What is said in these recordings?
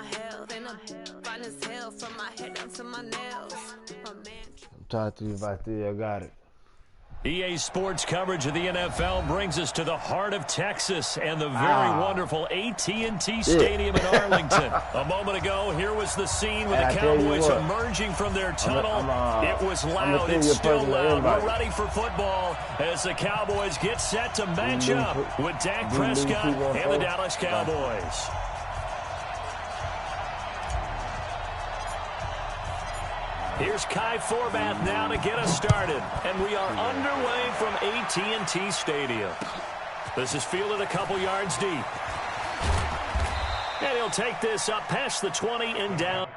my health. And I'm fine as hell from my head down to my nails. Oh, man. Talk to you about this. I got it. EA Sports coverage of the NFL brings us to the heart of Texas and the very wonderful AT&T Stadium in Arlington. A moment ago, here was the scene with the Cowboys emerging from their tunnel. It was loud. It's still loud. We're ready for football as the Cowboys get set to match up with Dak Prescott and the Dallas Cowboys. Here's Kai Forbath now to get us started, and we are underway from AT&T Stadium. This is fielded a couple yards deep. And he'll take this up past the 20 and down.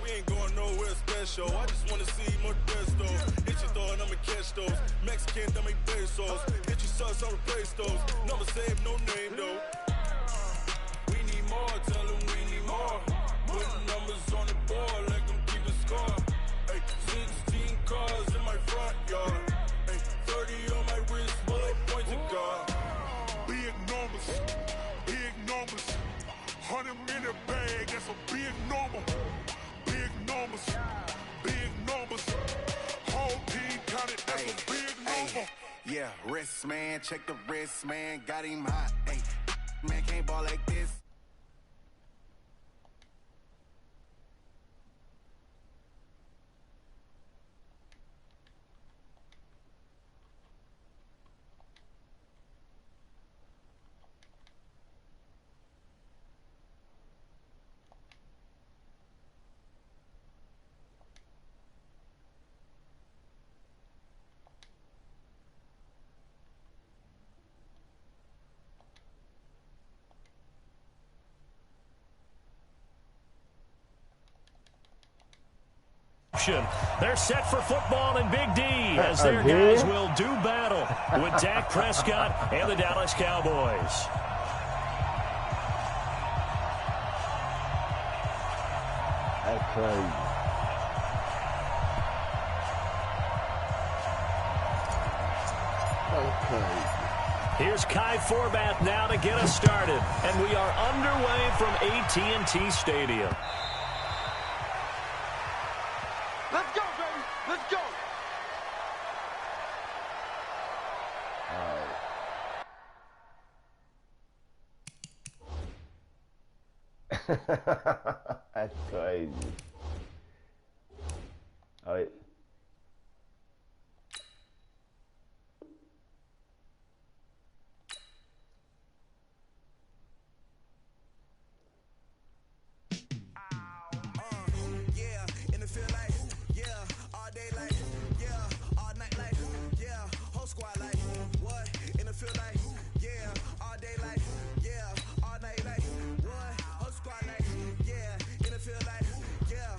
We ain't going nowhere special. I just wanna see more destos. Hit your throw and I'ma catch those. Mexican, dummy pesos. Hit your sauce, I'll replace those. Never save no name though. We need more, tell them we need more. Putting numbers on the board, like them keep a score. Ay, 16 cars in my front yard. Ay, 30 on my wrist, bullet points of God. Big numbers, big numbers. 100 in the bag, that's a big number. Big numbers, whole team counted, that's a big number. Yeah, wrist man, check the wrist man, got him hot. Ay, man can't ball like this. They're set for football in Big D as their guys will do battle with Dak Prescott and the Dallas Cowboys. That's crazy. That's crazy. Here's Kai Forbath now to get us started, and we are underway from AT&T Stadium. Let's go, baby. Let's go. That's crazy. All right. Yeah,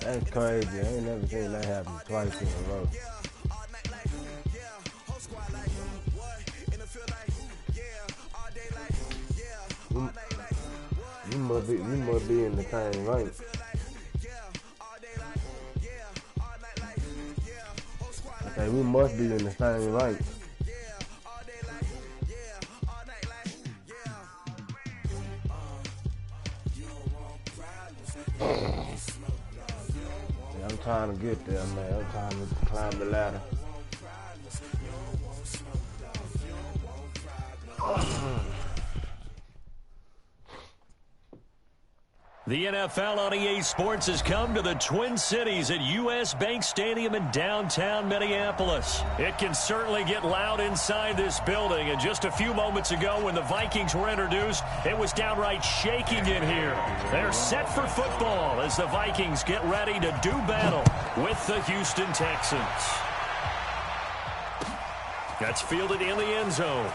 That's crazy. I ain't never seen that happen twice in a row. You must be in the same rank. Okay, we must be in the same rank. Yeah, I'm trying to get there, man. I'm trying to climb the ladder. The NFL on EA Sports has come to the Twin Cities at U.S. Bank Stadium in downtown Minneapolis. It can certainly get loud inside this building, and just a few moments ago when the Vikings were introduced, it was downright shaking in here. They're set for football as the Vikings get ready to do battle with the Houston Texans. That's fielded in the end zone.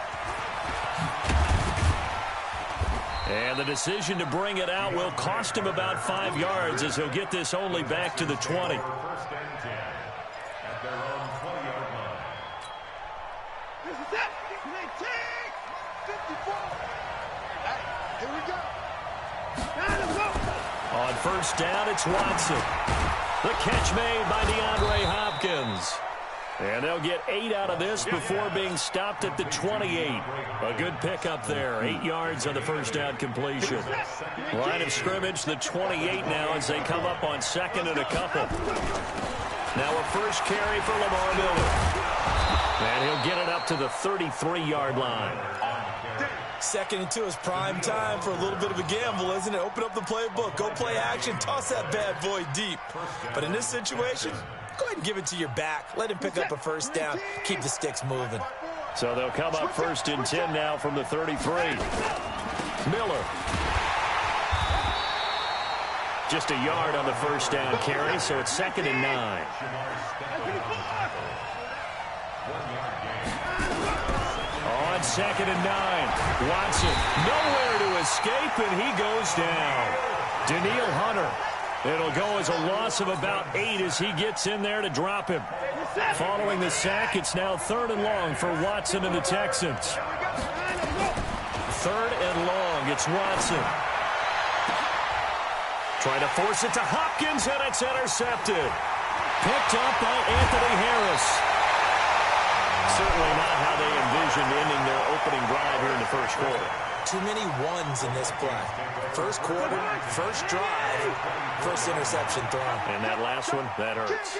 And the decision to bring it out will cost him about 5 yards as he'll get this only back to the 20. First and 10 at their own 20-yard line. This is it. They take 54. Hey, here we go. Now let's go. On first down, it's Watson. The catch made by DeAndre Hopkins. And they'll get 8 out of this before being stopped at the 28. A good pickup there. 8 yards on the first down completion. Line of scrimmage, the 28 now as they come up on second and a couple. Now a first carry for Lamar Miller. And he'll get it up to the 33-yard line. 2nd and 2 is prime time for a little bit of a gamble, isn't it? Open up the playbook, go play action, toss that bad boy deep. But in this situation, go ahead and give it to your back. Let him pick up a first down. Keep the sticks moving. So they'll come up first and 10 now from the 33. Miller. Just a yard on the first down carry, so it's 2nd and 9. On 2nd and 9, Watson nowhere to escape, and he goes down. Daniil Hunter. It'll go as a loss of about 8 as he gets in there to drop him. Following the sack, it's now 3rd and long for Watson and the Texans. 3rd and long, it's Watson. Trying to force it to Hopkins, and it's intercepted. Picked up by Anthony Harris. Certainly not how they envisioned ending their opening drive here in the first quarter. Too many ones in this play. First quarter, first drive, first interception thrown. And that last one, that hurts.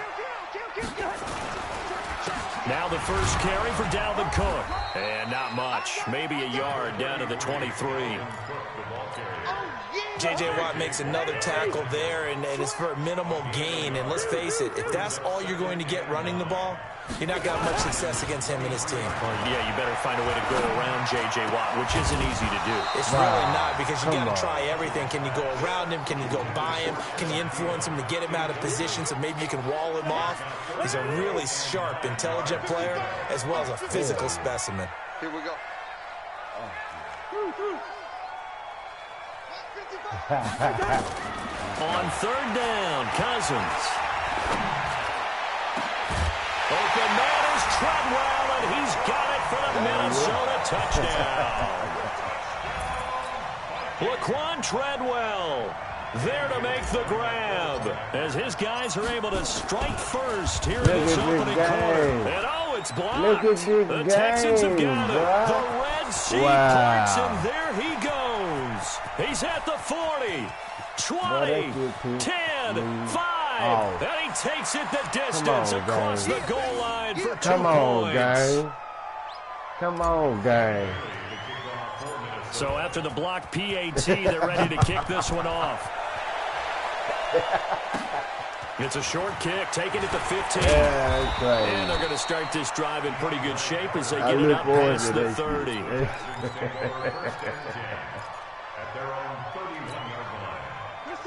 Now the first carry for Dalvin Cook. And not much. Maybe a yard down to the 23. J.J. Watt makes another tackle there, and it's for a minimal gain. And let's face it, if that's all you're going to get running the ball, you're not going to have much success against him and his team. Well, yeah, you better find a way to go around J.J. Watt, which isn't easy to do. It's really not, because you got to try everything. Can you go around him? Can you go by him? Can you influence him to get him out of position so maybe you can wall him off? He's a really sharp, intelligent player, as well as a physical specimen. Here we go. On 3rd down, Cousins. Open man is Treadwell, and he's got it for the Minnesota touchdown. Laquan Treadwell there to make the grab as his guys are able to strike first here in this opening quarter. And it's blocked. The Texans have got it. The Red Sea parts, and there he goes. He's at the 40, 20, 10, 5, and he takes it the distance across the goal line for 2 points. Come on, gang. Come on, gang. So after the block PAT, they're ready to kick this one off. It's a short kick, taken at the 15. And they're going to start this drive in pretty good shape as they get it up past the 30. At their own 31-yard line.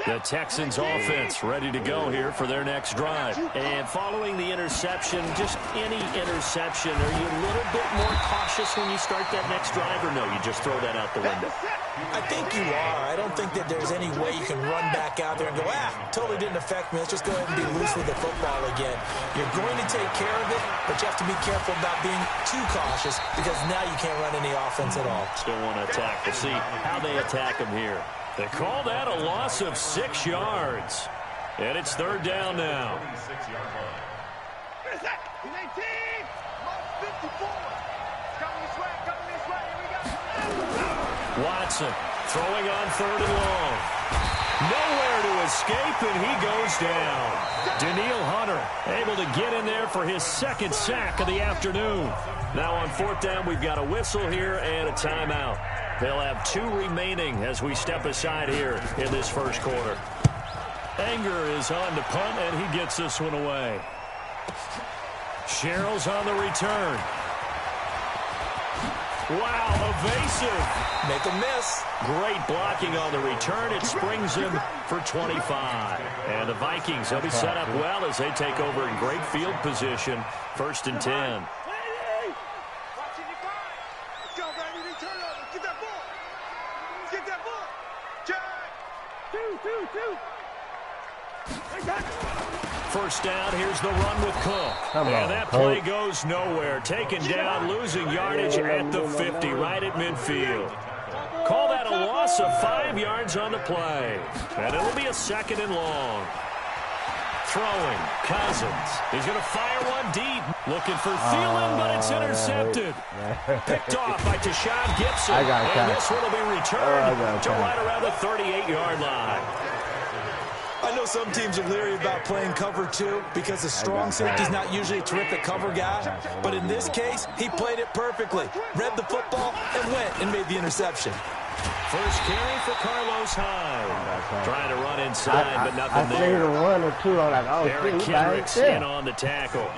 The Texans offense ready to go here for their next drive. And following the interception, just any interception, are you a little bit more cautious when you start that next drive, or no, you just throw that out the window? I think you are. I don't think that there's any way you can run back out there and go, totally didn't affect me. Let's just go ahead and be loose with the football again. You're going to take care of it, but you have to be careful about being too cautious because now you can't run any offense at all. Still want to attack. We'll see how they attack him here. They call that a loss of 6 yards. And it's third down now. What is that? 19, 54. Coming this way, here we go. Watson throwing on third and long. Nowhere to escape, and he goes down. Daniil Hunter able to get in there for his second sack of the afternoon. Now on fourth down, we've got a whistle here and a timeout. They'll have 2 remaining as we step aside here in this first quarter. Anger is on to punt, and he gets this one away. Sherrill's on the return. Wow, evasive. Make a miss. Great blocking on the return. It springs him for 25. And the Vikings, they'll be set up well as they take over in great field position. First and 10. First down, here's the run with Cook. And that play goes nowhere. Taken down, losing yardage at the 50, right at midfield. Call that a loss of 5 yards on the play. And it'll be a second and long. Throwing, Cousins. He's going to fire one deep. Looking for Thielen, but it's intercepted. Picked off by Tashawn Gibson. And this one will be returned to right around the 38-yard line. I know some teams are leery about playing cover 2 because the strong safety's not usually a terrific cover guy. But in this case, he played it perfectly. Read the football and went and made the interception. First carry for Carlos Hyde. Trying to run inside, but nothing there. I seen 1 or 2. I'm like, oh, Eric Kendricks in on the tackle.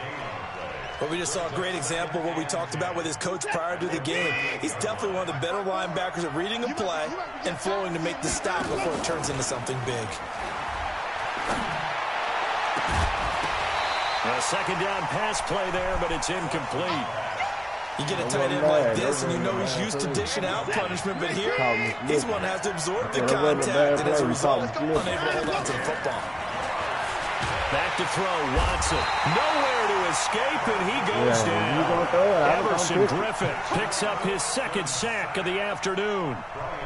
But we just saw a great example of what we talked about with his coach prior to the game. He's definitely one of the better linebackers at reading a play and flowing to make the stop before it turns into something big. A second down pass play there, but it's incomplete. You get a tight end like this, and you know he's used to dishing out punishment, but here, he's one that has to absorb the contact, and as a result, unable to hold on to the football. Back to throw, Watson. Nowhere to escape, and he goes down. Everson Griffin picks up his second sack of the afternoon.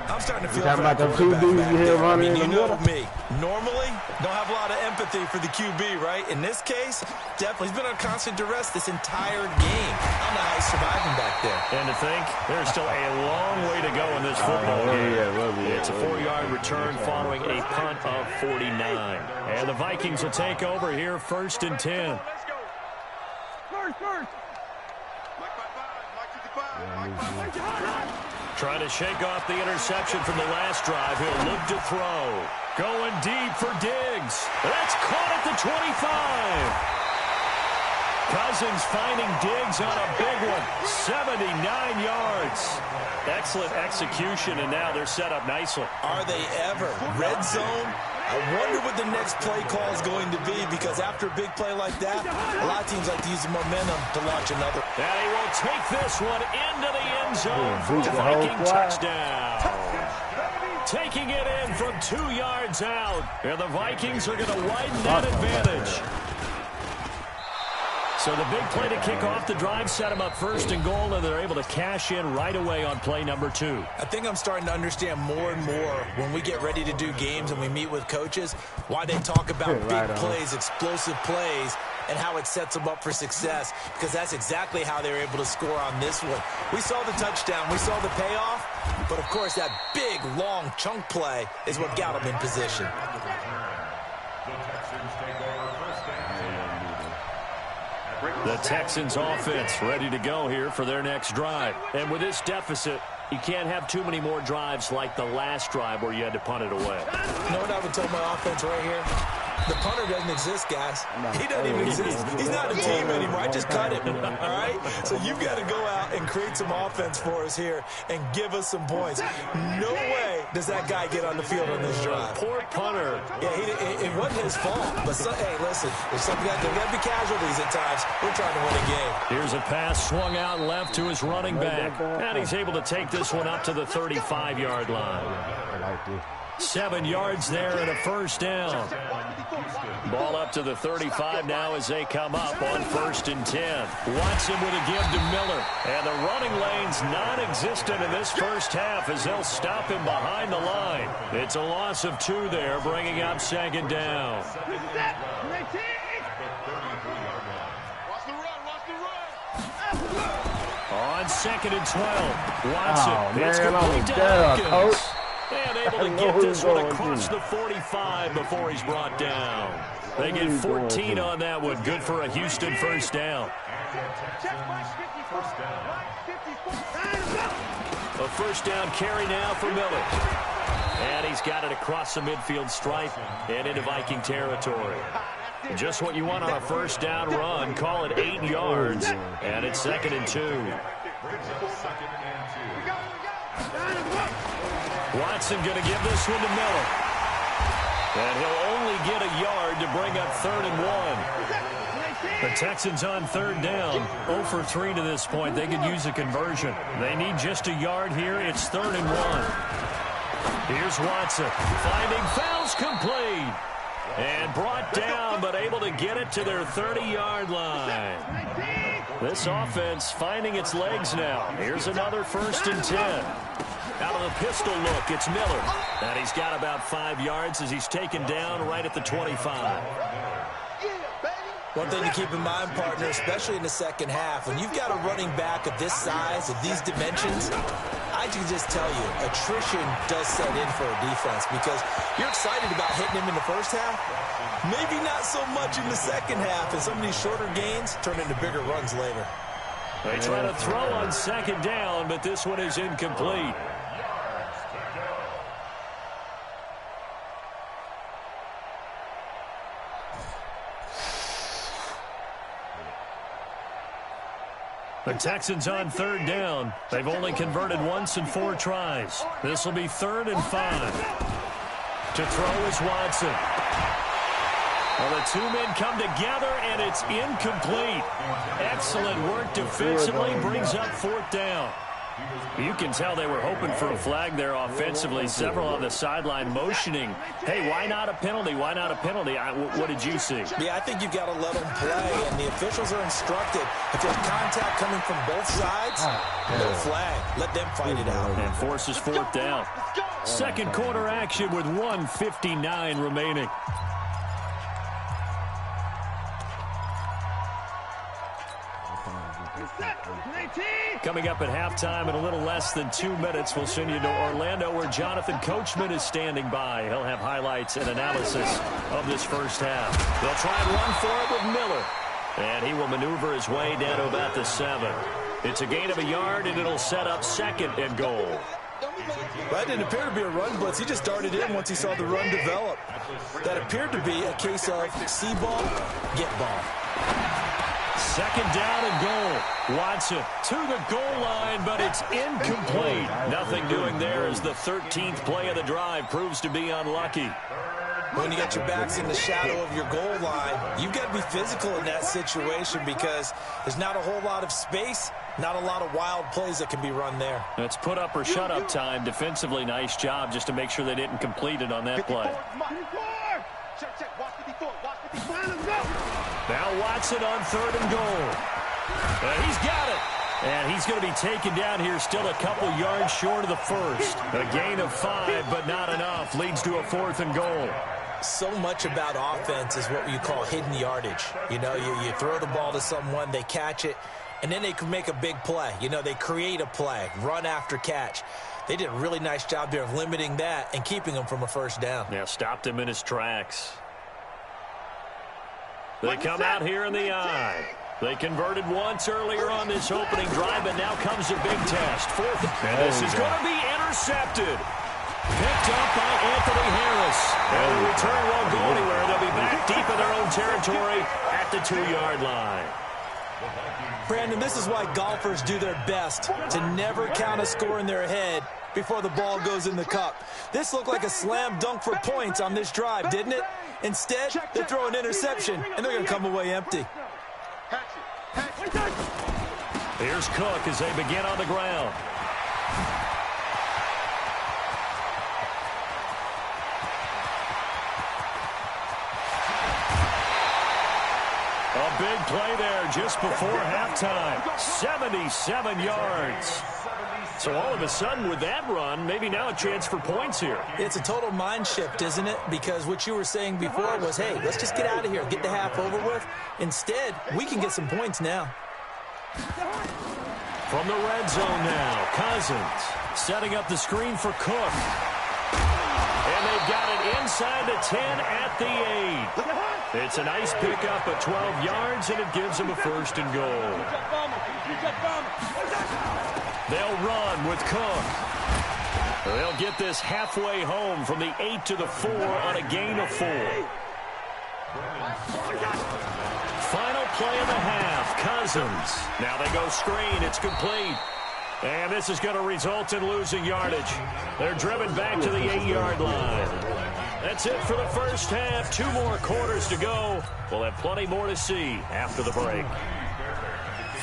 I'm starting to feel for that quarterback back there. I mean, you know me. Normally, don't have a lot of empathy for the QB, right? In this case, definitely. He's been on constant duress this entire game. I don't know how he's surviving back there. And to think, there's still a long way to go in this football game. It's a 4-yard return following a punt of 49. And the Vikings will take over here, first and 10. Trying to shake off the interception from the last drive. He'll look to throw. Going deep for Diggs. That's caught at the 25. Cousins finding Diggs on a big one. 79 yards. Excellent execution, and now they're set up nicely. Are they ever? Red zone? I wonder what the next play call is going to be, because after a big play like that, a lot of teams like to use the momentum to launch another. And he will take this one into the end zone for a Viking touchdown. Taking it in from 2 yards out. And the Vikings are going to widen that advantage. So the big play to kick off the drive set them up first and goal, and they're able to cash in right away on play number 2. I think I'm starting to understand more and more when we get ready to do games and we meet with coaches why they talk about big plays, explosive plays, and how it sets them up for success, because that's exactly how they were able to score on this one. We saw the touchdown. We saw the payoff. But, of course, that big, long chunk play is what got them in position. The Texans offense ready to go here for their next drive. And with this deficit, you can't have too many more drives like the last drive where you had to punt it away. You know what I would tell my offense right here? The punter doesn't exist, guys. He doesn't even exist. He's not a team anymore. I just cut him, all right? So you've got to go out and create some offense for us here and give us some points. No way does that guy get on the field on this drive. Poor punter. Yeah, it wasn't his fault. But, hey, listen, there's got to be casualties at times. We're trying to win a game. Here's a pass swung out left to his running back. And he's able to take this one up to the 35-yard line. 7 yards there and a first down. Ball up to the 35 now as they come up on 1st and 10. Watson with a give to Miller. And the running lane's non-existent in this first half as they'll stop him behind the line. It's a loss of 2 there, bringing up 2nd down. On 2nd and 12. Watson. It's complete to Hopkins. And able to get this one across the 45 before he's brought down. They get 14 on that one. Good for a Houston first down. A first down carry now for Miller. And he's got it across the midfield stripe and into Viking territory. Just what you want on a first down run. Call it 8 yards. And it's 2nd and 2. Watson going to give this one to Miller. And he'll only get a yard to bring up 3rd and 1. The Texans on 3rd down. 0 for 3 to this point. They could use a conversion. They need just a yard here. It's 3rd and 1. Here's Watson. Finding fouls complete. And brought down, but able to get it to their 30-yard line. This offense finding its legs now. Here's another 1st and 10. Out of the pistol look, it's Miller. And he's got about 5 yards as he's taken down right at the 25. One thing to keep in mind, partner, especially in the second half, when you've got a running back of this size, of these dimensions, I can just tell you, attrition does set in for a defense because you're excited about hitting him in the first half. Maybe not so much in the second half, and some of these shorter gains turn into bigger runs later. They try to throw on 2nd down, but this one is incomplete. The Texans on 3rd down. They've only converted once in 4 tries. This will be 3rd and 5. To throw is Watson. Well, the 2 men come together, and it's incomplete. Excellent work defensively. Brings up 4th down. You can tell they were hoping for a flag there offensively. Several on the sideline motioning, hey, why not a penalty? Why not a penalty? What did you see? Yeah, I think you've got to let them play, and the officials are instructed. If there's contact coming from both sides, no flag. Let them fight it out. And forces 4th down. Second quarter action with 1:59 remaining. Coming up at halftime in a little less than 2 minutes, we'll send you to Orlando where Jonathan Coachman is standing by. He'll have highlights and analysis of this first half. They'll try and run for it with Miller. And he will maneuver his way down to about the 7. It's a gain of a yard, and it'll set up 2nd and goal. That didn't appear to be a run blitz. He just darted in once he saw the run develop. That appeared to be a case of see ball, get ball. 2nd down and goal. Watson to the goal line, but it's incomplete. Nothing doing there as the 13th play of the drive proves to be unlucky. When you got your backs in the shadow of your goal line, you've got to be physical in that situation because there's not a whole lot of space, not a lot of wild plays that can be run there. It's put up or shut up time. Defensively, nice job just to make sure they didn't complete it on that play. Now Watson on 3rd and goal. He's got it. And he's going to be taken down here still a couple yards short of the first. A gain of 5, but not enough. Leads to a 4th and goal. So much about offense is what you call hidden yardage. You know, you throw the ball to someone, they catch it, and then they can make a big play. You know, they create a play, run after catch. They did a really nice job there of limiting that and keeping him from a first down. Yeah, stopped him in his tracks. They come out here in the eye. They converted once earlier on this opening drive, and now comes a big test. 4th, and this is going to be intercepted. Picked up by Anthony Harris. And the return won't go anywhere. They'll be back deep in their own territory at the 2-yard line. Brandon, this is why golfers do their best to never count a score in their head before the ball goes in the cup. This looked like a slam dunk for points on this drive, didn't it? Instead, they throw an interception, and they're going to come away empty. Here's Cook as they begin on the ground. A big play there just before halftime. 77 yards. So all of a sudden with that run, maybe now a chance for points here. It's a total mind shift, isn't it? Because what you were saying before was, hey, let's just get out of here, get the half over with. Instead, we can get some points now. From the red zone now, Cousins setting up the screen for Cook. And they've got it inside the 10 at the 8. It's a nice pickup of 12 yards, and it gives them a first and goal. They'll run with Cook. They'll get this halfway home from the 8 to the 4 on a gain of 4. Final play of the half, Cousins. Now they go screen. It's complete. And this is going to result in losing yardage. They're driven back to the 8-yard line. That's it for the first half. 2 more quarters to go. We'll have plenty more to see after the break.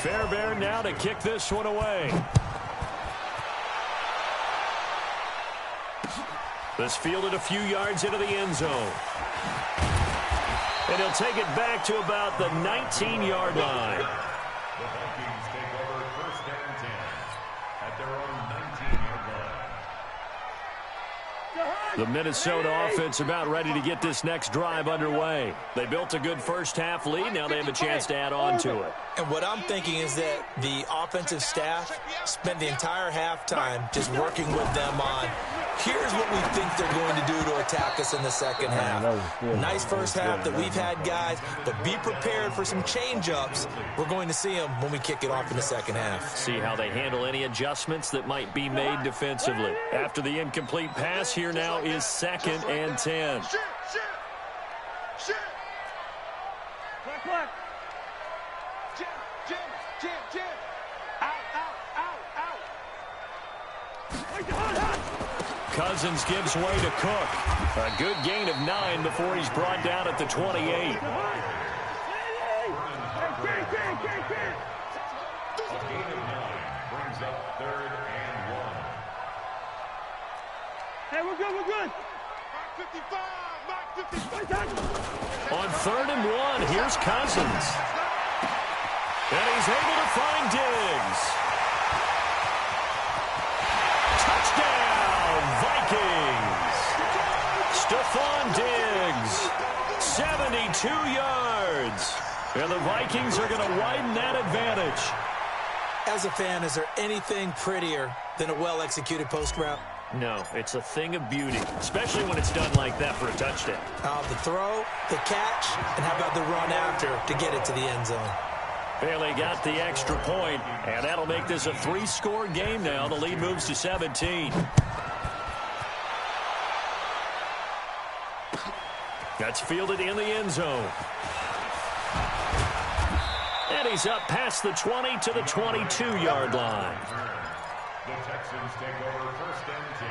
Fairbairn now to kick this one away. This fielded a few yards into the end zone. And he'll take it back to about the 19-yard line. The Vikings take over first and 10 at their own 19-yard line. The Minnesota offense about ready to get this next drive underway. They built a good first half lead. Now they have a chance to add on to it. And what I'm thinking is that the offensive staff spent the entire halftime just working with them on, here's what we think they're going to do to attack us in the second half. Nice first half that we've had, guys, but be prepared for some change-ups. We're going to see them when we kick it off in the second half. See how they handle any adjustments that might be made defensively. After the incomplete pass, here now is 2nd and 10. Cousins gives way to Cook. A good gain of 9 before he's brought down at the 28. A gain of 9 brings up 3rd and 1. Hey, we're good, we're good. Mark 55, Mark 55. On 3rd and 1, here's Cousins. And he's able to find Diggs. Touchdown, Vikings. Stephon Diggs, 72 yards. And the Vikings are going to widen that advantage. As a fan, is there anything prettier than a well-executed post route? No, it's a thing of beauty, especially when it's done like that for a touchdown. The throw, the catch, and how about the run after to get it to the end zone? Bailey got the extra point, and that'll make this a 3-score game now. The lead moves to 17. That's fielded in the end zone. And he's up past the 20 to the 22-yard line. The Texans take over first and 10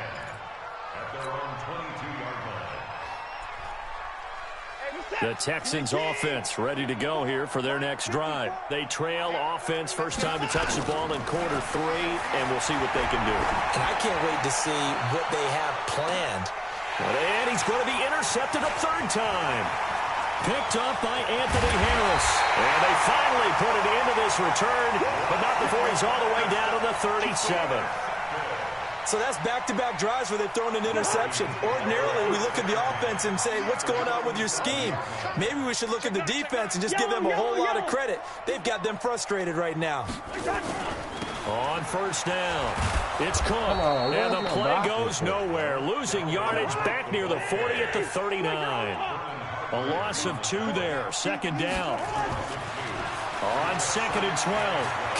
at their own 22-yard line. The Texans offense ready to go here for their next drive. They trail offense, first time to touch the ball in quarter 3, and we'll see what they can do. And I can't wait to see what they have planned. And he's going to be intercepted a 3rd time. Picked up by Anthony Harris. And they finally put it into this return, but not before he's all the way down to the 37. So that's back-to-back drives where they've thrown an interception. Ordinarily, we look at the offense and say, what's going on with your scheme? Maybe we should look at the defense and just give them a whole lot of credit. They've got them frustrated right now. On first down, it's Cook, and the play goes nowhere. Losing yardage back near the 40 at the 39. A loss of 2 there, 2nd down. On 2nd and 12,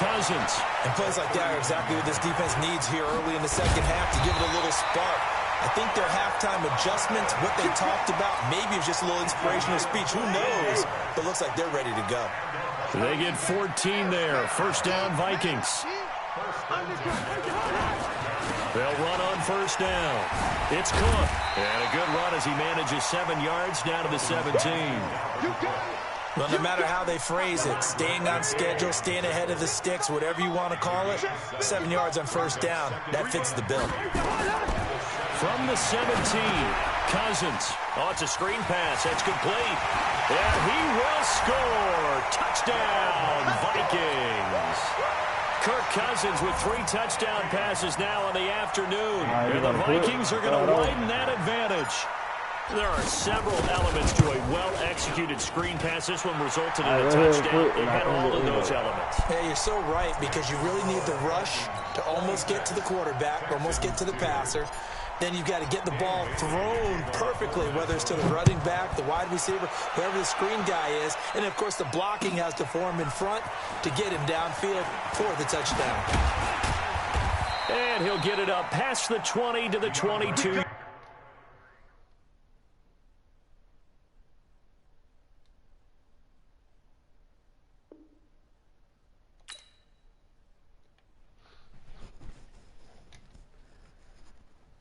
Cousins. And plays like that are exactly what this defense needs here early in the second half to give it a little spark. I think their halftime adjustments, what they talked about, maybe it's just a little inspirational speech. Who knows? But it looks like they're ready to go. They get 14 there. First down, Vikings. They'll run on first down. It's Cook. And a good run as he manages 7 yards down to the 17. Well, no matter how they phrase it, staying on schedule, staying ahead of the sticks, whatever you want to call it, 7 yards on first down, that fits the bill. From the 17, Cousins. Oh, it's a screen pass. That's complete. And he will score. Touchdown, Vikings. Kirk Cousins with 3 touchdown passes now in the afternoon. And the Vikings are going to widen that advantage. There are several elements to a well-executed screen pass. This one resulted in a touchdown. It had all of those elements. Hey, you're so right, because you really need the rush to almost get to the quarterback, almost get to the passer. Then you've got to get the ball thrown perfectly, whether it's to the running back, the wide receiver, whoever the screen guy is. And, of course, the blocking has to form in front to get him downfield for the touchdown. And he'll get it up past the 20 to the 22.